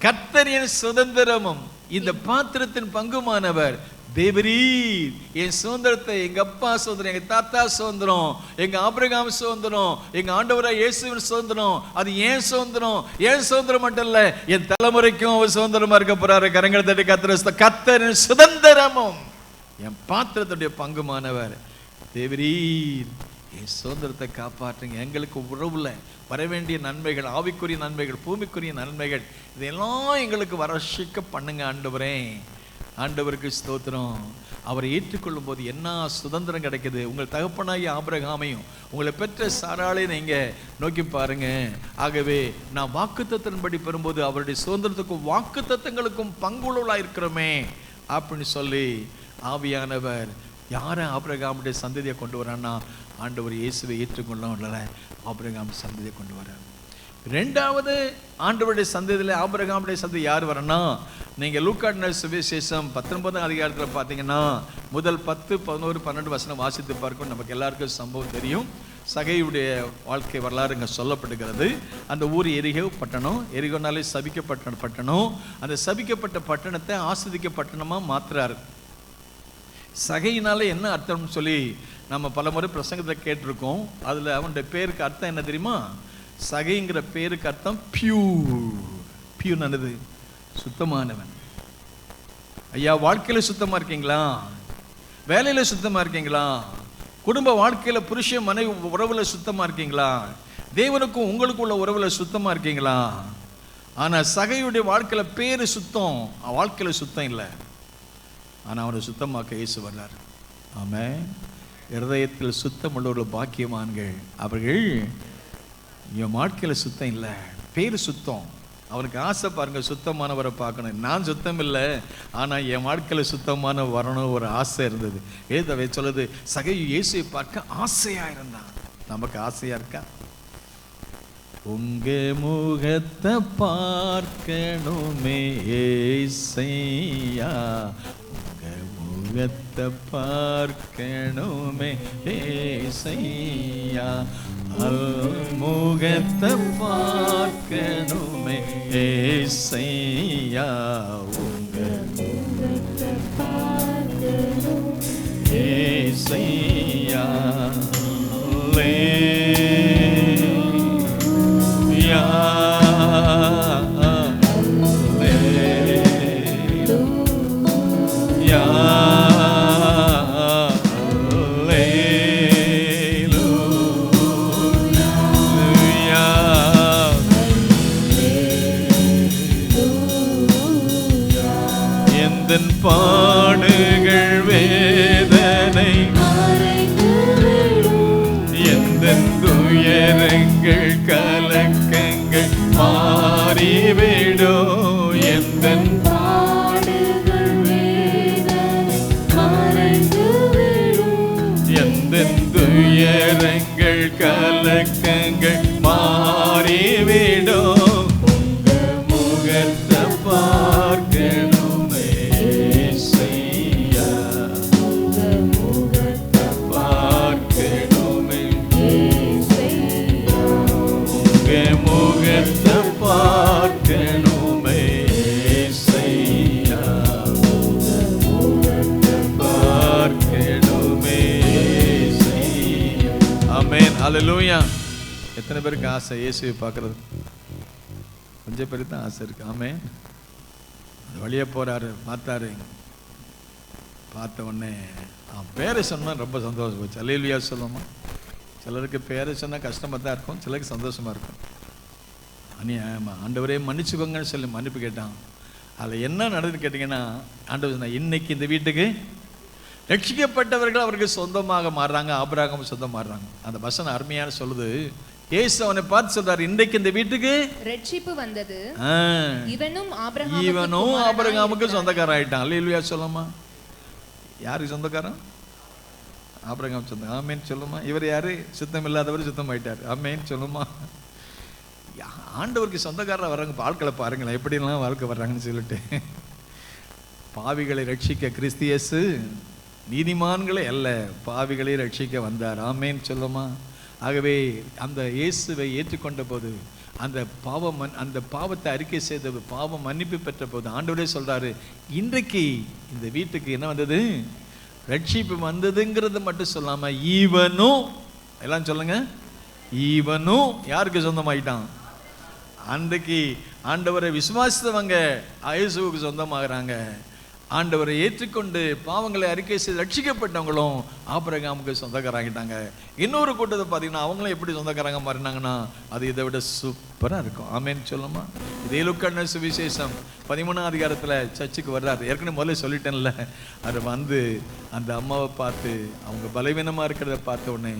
A: கர்த்தர் என் சுதந்திரமும் இந்த பாத்திரத்தின் பங்குமானவர். தேவரீர் என் சுதந்திரத்தை, எங்க அப்பா சுதந்திரம், எங்க தாத்தா சுதந்திரம், எங்க ஆபிரகாம் சுதந்திரம், எங்க ஆண்டவராய் இயேசுவின் சுதந்திரம், அது ஏன் சுதந்திரம். ஏன் சுதந்திரம் மட்டும் இல்ல, என் தலைமுறைக்கும் அவர் சுதந்திரமா இருக்க போறாரு. கரங்களை தட்டி கர்த்தரை. கர்த்தரின் சுதந்திரமும் என் பாத்திரத்துடைய பங்குமானவர். தேவரீர் என் சுதந்திரத்தை காப்பாற்றுங்க. எங்களுக்கு உறவுல வர வேண்டிய நன்மைகள், ஆவிக்குரிய நன்மைகள், பூமிக்குரிய நன்மைகள், இதெல்லாம் எங்களுக்கு வரஷிக்க பண்ணுங்க ஆண்டவரே. ஆண்டவருக்கு ஸ்தோத்திரம். அவரை ஏற்றுக்கொள்ளும் போது என்ன சுதந்திரம் கிடைக்குது. உங்கள் தகப்பனாகி ஆபிரகாமையும் உங்களை பெற்ற சாராளை நீங்க நோக்கி பாருங்க. ஆகவே நான் வாக்குத்தத்தின்படி பெறும்போது அவருடைய சுதந்திரத்துக்கும் வாக்குத்தத்தங்களுக்கும் பங்குள்ளவளா இருக்கிறோமே அப்படின்னு சொல்லி ஆவியானவர் யாரை ஆபிரகாமுடைய சந்ததியை கொண்டு வரான்னா ஆண்டவர் இயேசுவை ஏற்றுக்கொள்ள ஆபிரகாம் சந்ததியை கொண்டு வர்றார். ரெண்டாவது ஆண்டவருடைய சந்ததியில் ஆபிரகாமுடைய சந்ததி யார் வரனா? நீங்கள் லூக்கா சுவிசேஷம் 19ஆம் அதிகாரத்தில் பார்த்தீங்கன்னா முதல் 10, 11, 12 வசனம் வாசித்து பார்க்கும். நமக்கு எல்லாருக்கும் சம்பவம் தெரியும். சகையுடைய வாழ்க்கை வரலாறு இங்கே சொல்லப்படுகிறது. அந்த ஊர் எரிகோ பட்டணம். எரிகோனாலே சபிக்கப்பட்ட பட்டணம். அந்த சபிக்கப்பட்ட பட்டணத்தை ஆஸ்வதிக்க பட்டணமாக மாற்றுறாரு. சகையினால என்ன அர்த்தம்னு சொல்லி நம்ம பல முறை பிரசங்கத்தில் கேட்டிருக்கோம். அதில் அவனுடைய பேருக்கு அர்த்தம் என்ன தெரியுமா? சகைங்கிற பேருக்கு அர்த்தம் பியூர். பியூர் நல்லது, சுத்தமானவன். ஐயா, வாழ்க்கையில சுத்தமா இருக்கீங்களா? வேலையில சுத்தமா இருக்கீங்களா? குடும்ப வாழ்க்கையில புருஷ மனைவி உறவுல சுத்தமா இருக்கீங்களா? தேவனுக்கும் உங்களுக்கும் உள்ள உறவுல சுத்தமா இருக்கீங்களா? ஆனா சகையுடைய வாழ்க்கையில பேரு சுத்தம், வாழ்க்கையில சுத்தம் இல்லை. ஆனா அவனை சுத்தமாக்க இயேசு வர்றார். ஆமென். இருதயத்தில் சுத்தம் உள்ளவர்கள் பாக்கியவான்கள் அவர்கள். என் வாழ்க்கையில சுத்தம் இல்லை, பேரு சுத்தம். அவனுக்கு ஆசை பாருங்க, சுத்தமானவரை பார்க்கணும். நான் சுத்தம் இல்லை, ஆனா என் வாழ்க்கையில சுத்தமான வரணும் ஒரு ஆசை இருந்தது. ஏதவை சொல்லுது, சகை இயேசுவை பார்க்க ஆசையா இருந்தான். நமக்கு ஆசையா இருக்கா? உங்க முகத்தை பார்க்கணுமே ஏசையா, உங்க முகத்தை பார்க்கணுமே ஏசையா, முகத்தை பார்க்கணுமே ஏசையா, உங்க முகத்தை பார்க்கணுமே ஏசையா. பாடுகள் வேதனை எந்த துயரங்கள் கலக்கங்கள் மாறிவிடும். எந்த பாடுகள் வேதனை எந்த துயரங்கள் கலக்கங்கள் மாறிவிடும். முகத்தை பார்க்கணும் ஹல்லேலூயா. எத்தனை பேருக்கு ஆசை இயேசுவை பார்க்கறது? கொஞ்சம் பேருக்கு தான் ஆசை இருக்கு. ஆமென். வழியே போறாரு, பார்த்தாரு. பார்த்த உடனே பேரை சொன்னா ரொம்ப சந்தோஷம் போச்சு. ஹல்லேலூயா சொல்லுமா. சிலருக்கு பேரை சொன்னா கஷ்டமா தான் இருக்கும், சிலருக்கு சந்தோஷமா இருக்கும். ஆண்டவரே மன்னிச்சுக்கோங்கன்னு சொல்லி மன்னிப்பு கேட்டான். அதில் என்ன நடக்குதுன்னு கேட்டிங்கன்னா, ஆண்டவர் சொன்னா இன்னைக்கு இந்த வீட்டுக்கு ரட்சிக்கப்பட்டவர்கள் அவருக்கு சொந்தமாக மாறுறாங்க, ஆபிரகாம் சொந்தம் மாறுறாங்க. அந்த வசனம் அருமையான சொல்லுது, இயேசு அவனை பார்த்து சொல்றாரு, இன்றைக்கு இந்த வீட்டுக்கு
B: ரட்சிப்பு வந்தது, இவனும்
A: ஆபிரகாமுக்கு சொந்தக்காரன் ஆயிட்டான். அல்லேலூயா சொல்லுமா. யாருக்கு சொந்தக்காரன்? ஆபிரகாம் சொந்தம். ஆமேன் சொல்லுமா. இவர் யாரு? சுத்தம் இல்லாதவர் சுத்தம் ஆயிட்டார். ஆமேன் சொல்லுமா. ஆண்டவருக்கு சொந்தக்காரராக வர்றாங்க. வாழ்க்கையை பாருங்களேன் எப்படிலாம் வாழ்க்கை வர்றாங்கன்னு சொல்லிட்டு. பாவிகளை ரட்சிக்க கிறிஸ்து இயேசு நீதிமான்களை அல்ல, பாவிகளை ரட்சிக்க வந்தார். ஆமேன் சொல்லுமா. ஆகவே அந்த இயேசுவை ஏற்றுக்கொண்ட போது, அந்த பாவத்தை அறிக்கை செய்த பாவம் மன்னிப்பு பெற்ற போது ஆண்டவரே சொல்றாரு, இன்றைக்கு இந்த வீட்டுக்கு என்ன வந்தது? ரட்சிப்பு வந்ததுங்கிறது மட்டும் சொல்லாம ஈவனும், எல்லாம் சொல்லுங்க, ஈவனும் யாருக்கு சொந்தமாயிட்டான்? அன்றைக்கு ஆண்டவரை விசுவாசித்தவங்க இயேசுவுக்கு சொந்தமாகறாங்க. ஆண்டவரை ஏற்றுக்கொண்டு பாவங்களை அறிக்கை செய்து ரட்சிக்கப்பட்டவங்களும் ஆபிரகாமுக்கு சொந்தக்காராகிட்டாங்க. இன்னொரு கூட்டத்தை பார்த்தீங்கன்னா அவங்களும் எப்படி சொந்தக்காரங்க மாறினாங்கன்னா அது இதை விட சூப்பராக இருக்கும். ஆமேன்னு சொல்லுமா. இதே லூக்கா சுவிசேஷம் 13ஆம் அதிகாரத்தில் சர்ச்சுக்கு வர்றாரு. ஏற்கனவே முதல்ல சொல்லிட்டேன்ல, அது வந்து அந்த அம்மாவை பார்த்து அவங்க பலவீனமாக இருக்கிறத பார்த்த உடனே,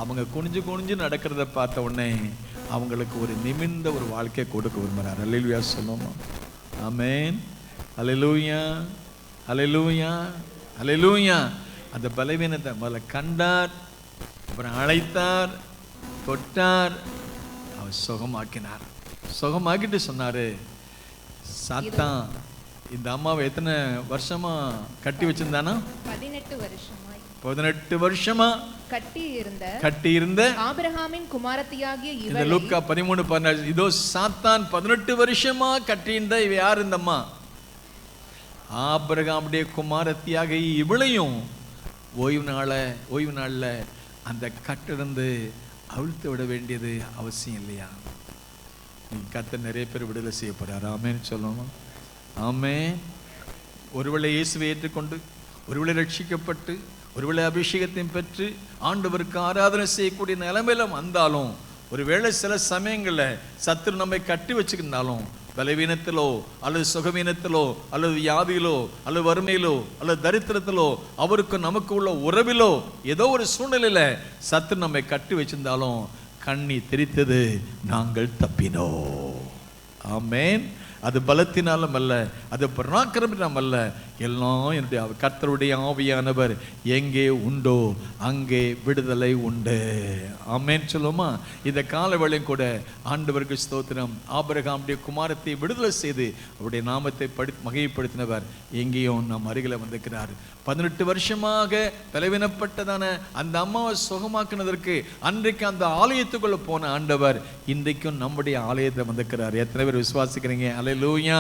A: அவங்க குனிஞ்சு குனிஞ்சு நடக்கிறத பார்த்த உடனே அவங்களுக்கு ஒரு நிமிர்ந்த ஒரு வாழ்க்கையை கொடுக்க விரும்புகிறார். அல்லேலூயா சொல்லுமா. ஆமேன். அல்லேலூயா, அல்லேலூயா, அல்லேலூயா. அந்த பலவீனத்தை முதல்ல கண்டார், அப்புறம் அழைத்தார், தொட்டார், அவர் சுகமாக்கினார். சுகமாக்கிட்டு சொன்னாரு, சாத்தான் இந்த அம்மாவை எத்தனை வருஷமா கட்டி வச்சிருந்தானா? 18 வருஷமா கட்டி இருந்த
B: ஆபிரகாமின் குமாரத்தியாகிய
A: இந்த லூக்கா 13:14. இதோ சாத்தான் 18 வருஷமா கட்டியிருந்த இவ யார்? இந்த அம்மா ஆபிரகாமுடைய குமாரத்தியாக இவளையும் ஓய்வு நாள்ல அந்த கட்டிருந்து அவிழ்த்து விட வேண்டியது அவசியம் இல்லையா? நீ கர்த்தர் நிறைய பேர் விடுதலை செய்ய போறாரு. ஆமேன்னு சொல்லணும். ஆமேன். ஒருவேளை இயேசுவை ஏற்றுக்கொண்டு, ஒருவேளை ரட்சிக்கப்பட்டு, ஒருவேளை அபிஷேகத்தையும் பெற்று ஆண்டவருக்கு ஆராதனை செய்யக்கூடிய நிலைமையில வந்தாலும், ஒருவேளை சில சமயங்களில் சத்துரு நம்மை கட்டி வச்சுக்கிருந்தாலும், பலவீனத்திலோ அல்லது சுகவீனத்திலோ அல்லது வியாதியிலோ அல்லது வறுமையிலோ அல்லது தரித்திரத்திலோ அவருக்கு நமக்கு உள்ள உறவிலோ ஏதோ ஒரு சூழ்நிலையில சத்துரு நம்மை கட்டி வச்சிருந்தாலும் கண்ணீர் தெரித்தது, நாங்கள் தப்பினோ. ஆமேன். அது பலத்தினாலும் அல்ல, அது பராக்கிரமத்தினாலும் அல்ல, எல்லாம் என்னுடைய கர்த்தருடைய ஆவியானவர் எங்கே உண்டோ அங்கே விடுதலை உண்டு. ஆமேன் சொல்லுமா. இந்த காலவேளையும் கூட ஆண்டவருக்கு ஸ்தோத்திரம். ஆபிரகாமுடைய குமாரத்தை விடுதலை செய்து அவருடைய நாமத்தை மகிமைப்படுத்தினவர் எங்கேயும் நம் அருகில் வந்திருக்கிறார். 18 வருஷமாக பலவீனப்பட்டதான அந்த அம்மாவை சுகமாக்குனதற்கு அன்றைக்கு அந்த ஆலயத்துக்குள்ள போன ஆண்டவர் இன்றைக்கும் நம்முடைய ஆலயத்தை வந்திருக்கிறார். எத்தனை பேர் விசுவாசிக்கிறீங்க? அல்லேலூயா.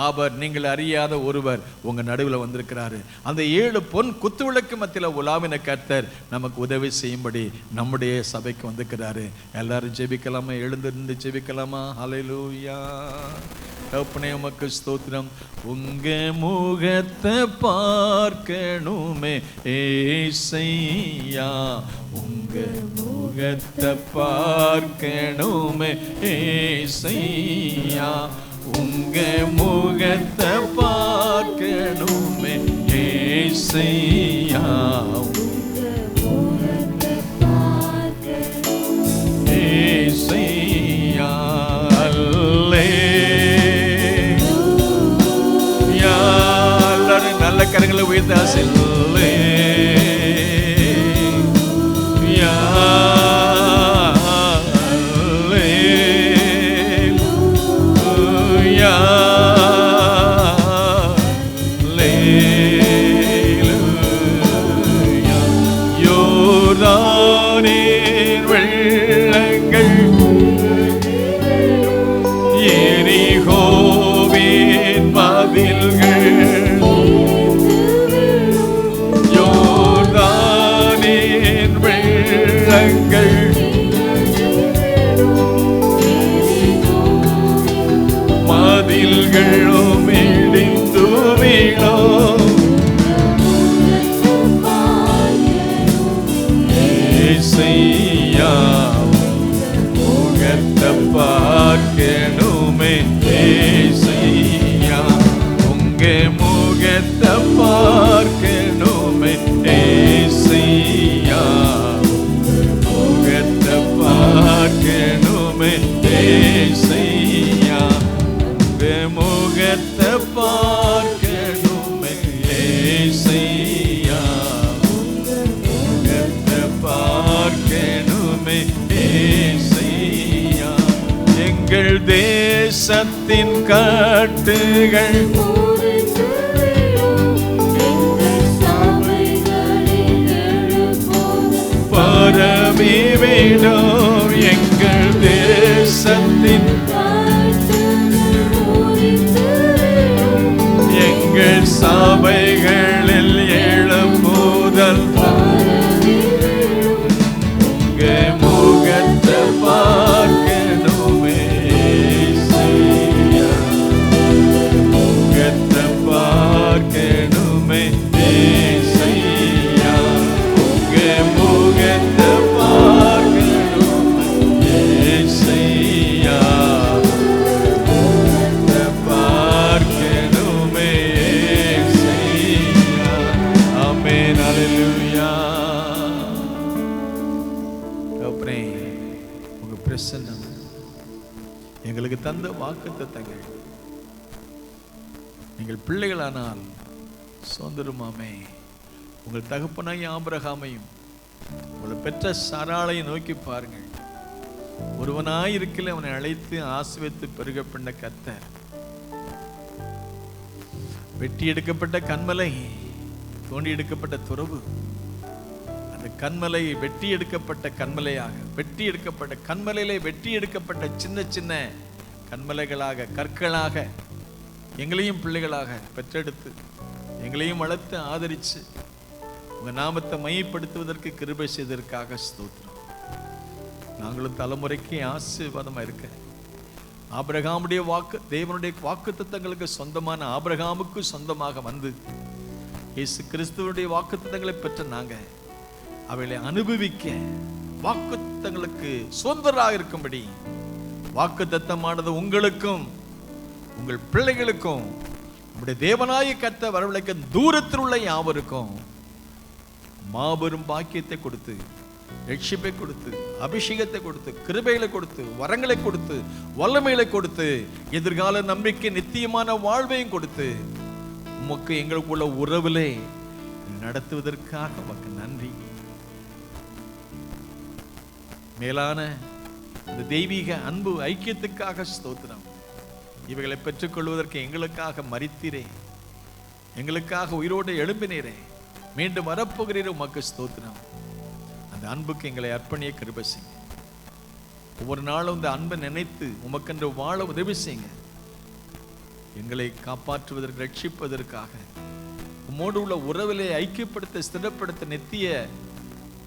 A: ஆபர் நீங்கள் அறியாத ஒருவர் உங்க நடுவில் வந்திருக்கிறாரு. அந்த 7 பொன் குத்துவிளக்கு மத்தியில் உலாவின கர்த்தர் நமக்கு உதவி செய்யும்படி நம்முடைய சபைக்கு வந்திருக்கிறாரு. எல்லாரும் ஜெபிக்கலாமா? எழுந்திருந்து ஜெபிக்கலாமா? அல்லேலூயா. தகப்பனே உமக்கு ஸ்தோத்திரம். உங்க முகத்தை பார்க்கணுமே ஏசையா, உங்க முகத்தை பார்க்கணுமே ஏசையா, உங்க முகத்தை பார்க்கணுமே ஏசையா, ஏசையா. நல்ல கரங்களை உயர்த்த செல்லே யோர்தானின் வெள்ளங்கள் எரிகோவின் மதில்கள் யோர்தானின் வெள்ளங்கள் மதில்களும் இடிந்து விழும் ஏசையா, முகத்தை பார்க்கணுமே ஏசையா, உங்க முகத்தை பார்க்கணுமே ஏசையா, முகத்தை பார்க்க ஏசையா, முகத்தை பார்க்கணுமே ஏசையா, முகத்தை பார்க்கணுமே ஏசையா. எங்கள் தேசத்தின் கட்டுகள் பரவிவிடும். எங்கள் தேசத்தின் எங்கள் சபைகளில் எழுப்புதல் உங்க முகத்தை பார்க்கணுமே ஏசையா, முகத்தை பார்க்கணுமே ஏசையா, உங்க முகத்தை பார்க்கணுமே ஏசையா, முகத்தை பார்க்கணுமே ஏசையா. ஆமென், ஹல்லேலூயா. தகப்பனே, உங்க பிரசன்னம் எங்களுக்கு தந்த வாக்குத்தத்தங்கள் நீங்கள் பிள்ளைகளானால் சுதந்திரமாமே. உங்கள் தகப்பனாய் ஆபிரகாமையும் உங்களை பெற்ற சாராளையும் நோக்கி பாருங்கள். ஒருவனாயிருக்கல அவனை அழைத்து ஆசீர்வதித்து பெருக பண்ண கர்த்தர். வெட்டி எடுக்கப்பட்ட கன்மலை, தோண்டி எடுக்கப்பட்ட துறவு, அந்த கன்மலை வெட்டி எடுக்கப்பட்ட கன்மலையாக, வெட்டி எடுக்கப்பட்ட கன்மலையிலே வெட்டி எடுக்கப்பட்ட சின்ன சின்ன கன்மலைகளாக, கற்களாக எங்களையும் பிள்ளைகளாக பெற்றெடுத்து எங்களையும் வளர்த்து ஆதரித்து உங்க நாமத்தை மையப்படுத்துவதற்கு கிருபை செய்ததற்காக ஸ்தோத்திரம். நாங்களும் தலைமுறைக்கு ஆசீர்வாதமா இருக்க ஆபிரகாமுடைய வாக்கு, தேவனுடைய வாக்குத்தத்தங்களுக்கு சொந்தமான ஆபிரகாமுக்கு சொந்தமாக வந்து இயேசு கிறிஸ்துவனுடைய வாக்குத்தத்தங்களை பெற்ற நாங்க அவைகளை அனுபவிக்க, வாக்குத்தத்தங்களுக்கு சுதந்திரராக இருக்கும்படி வாக்குத்தத்தமானது உங்களுக்கும் உங்கள் பிள்ளைகளுக்கும் நம்முடைய தேவனாய கர்த்தர் வரவழைக்க தூரத்தில் உள்ள யாவருக்கும் மாபெரும் பாக்கியத்தை கொடுத்து, ரட்சிப்பை கொடுத்து, அபிஷேகத்தை கொடுத்து, கிருபைகளை கொடுத்து, வரங்களை கொடுத்து, வல்லமைகளை கொடுத்து, எதிர்கால நம்பிக்கை நித்தியமான வாழ்வையும் கொடுத்து உமக்கு எங்களுக்குள்ள உறவிலே நடத்துவதற்காக உமக்கு நன்றி. மேலான இந்த தெய்வீக அன்பு ஐக்கியத்துக்காக ஸ்தோத்திரம். இவைகளை பெற்றுக்கொள்வதற்கு எங்களுக்காக மரித்தீரே, எங்களுக்காக உயிரோடு எழும்பினீரே, மீண்டும் வரப்போகிறீரே, உமக்கு ஸ்தோத்திரம். அந்த அன்புக்கு எங்களை அர்ப்பணிய கிருபை செய்யுங்க. ஒவ்வொரு நாளும் இந்த அன்பை நினைத்து உமக்கென்று வாழ உதவி செய்யுங்க. எங்களை காப்பாற்றுவதற்கு, ரட்சிப்பதற்காக, உம்மோடு உள்ள உறவிலே ஐக்கியப்படுத்த, ஸ்திரப்படுத்த, நித்திய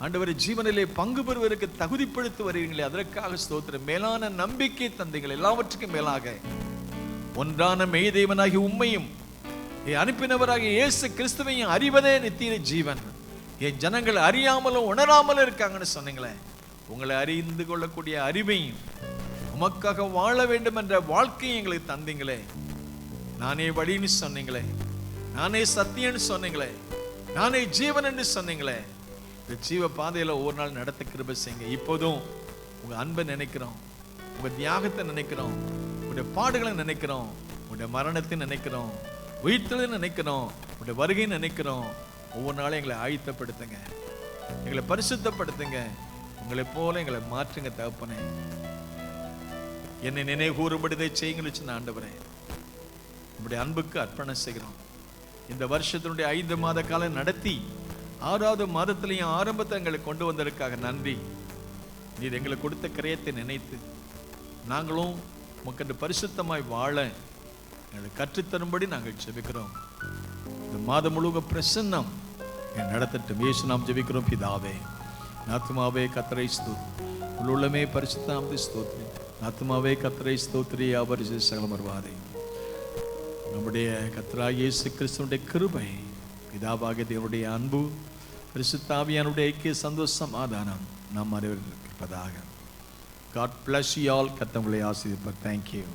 A: ஆண்டவரை ஜீவனிலே பங்கு பெறுவதற்கு தகுதிப்படுத்தி வருகிறீங்களே, அதற்காக ஸ்தோத்திரம். மேலான நம்பிக்கை தந்தீங்கள். எல்லாவற்றுக்கும் மேலாக ஒன்றான மெய் தேவனாகி உம்மையும் அனுப்பினவராகிய இயேசு கிறிஸ்துவையும் அறிவதே நித்திய ஜீவன். என் ஜனங்கள் அறியாமலும் உணராமலும் இருக்காங்கன்னு சொன்னீங்களே, உங்களை அறிந்து கொள்ளக்கூடிய அறிவையும் உமக்காக வாழ வேண்டும் என்ற வாழ்க்கையை எங்களுக்கு தந்தீங்களே. நானே வழின்னு சொன்னீங்களே, நானே சத்தியன்னு சொன்னீங்களே, நானே ஜீவன் என்று சொன்னீங்களே. இந்த ஜீவ பாதையில ஒவ்வொரு நாள் நடத்த கிருபை செய்யுங்க. இப்போதும் உங்க அன்பை நினைக்கிறோம், உங்க தியாகத்தை நினைக்கிறோம், உங்களுடைய பாடுகளை நினைக்கிறோம், உங்களுடைய மரணத்தை நினைக்கிறோம், உயிர்த்தலை நினைக்கிறோம், உங்களுடைய வருகையை நினைக்கிறோம். ஒவ்வொரு நாளும் எங்களை ஆயத்தப்படுத்துங்க, எங்களை பரிசுத்தப்படுத்துங்க, உங்களை போல எங்களை மாற்றுங்க தகப்பனே. என்னை நினைவு கூறும்படிதை செய்யுங்க ஆண்டவரே. உங்களுடைய அன்புக்கு அர்ப்பணம் செய்கிறோம். இந்த வருஷத்தினுடைய 5 மாத காலம் நடத்தி 6வது மாதத்திலையும் ஆரம்பத்தை எங்களை கொண்டு வந்ததற்காக நன்றி. நீர் எங்களுக்கு கொடுத்த கிரயத்தை நினைத்து நாங்களும் உமக்கென்று பரிசுத்தமாய் வாழ எங்களை கற்றுத்தரும்படி நாங்கள் ஜெபிக்கிறோம். இந்த மாதம் முழுக்க பிரசன்னம் நடத்தட்டும். இயேசு நாம் ஜெபிக்கிறோம் பிதாவே. ஆத்துமாவே கர்த்தரை ஸ்தோத்திரி, உள்ளமே பரிசுத்தாம் ஸ்தோத்திரி. ஆத்துமாவே கர்த்தரை ஸ்தோத்திரி, அவர் சகலம் வருவாரே. நம்முடைய கர்த்தராகிய இயேசு கிறிஸ்துவினுடைய கிருபை, பிதாவாகிய தேவனுடைய அன்பு, பரிசுத்த ஆவியானுடைய ஐக்கிய சந்தோஷம், சமாதானம் நாம் அனைவருக்கும் இருப்பதாக. God bless you all. கர்த்தர் உங்களை ஆசீர்வதிப்பார். Thank you.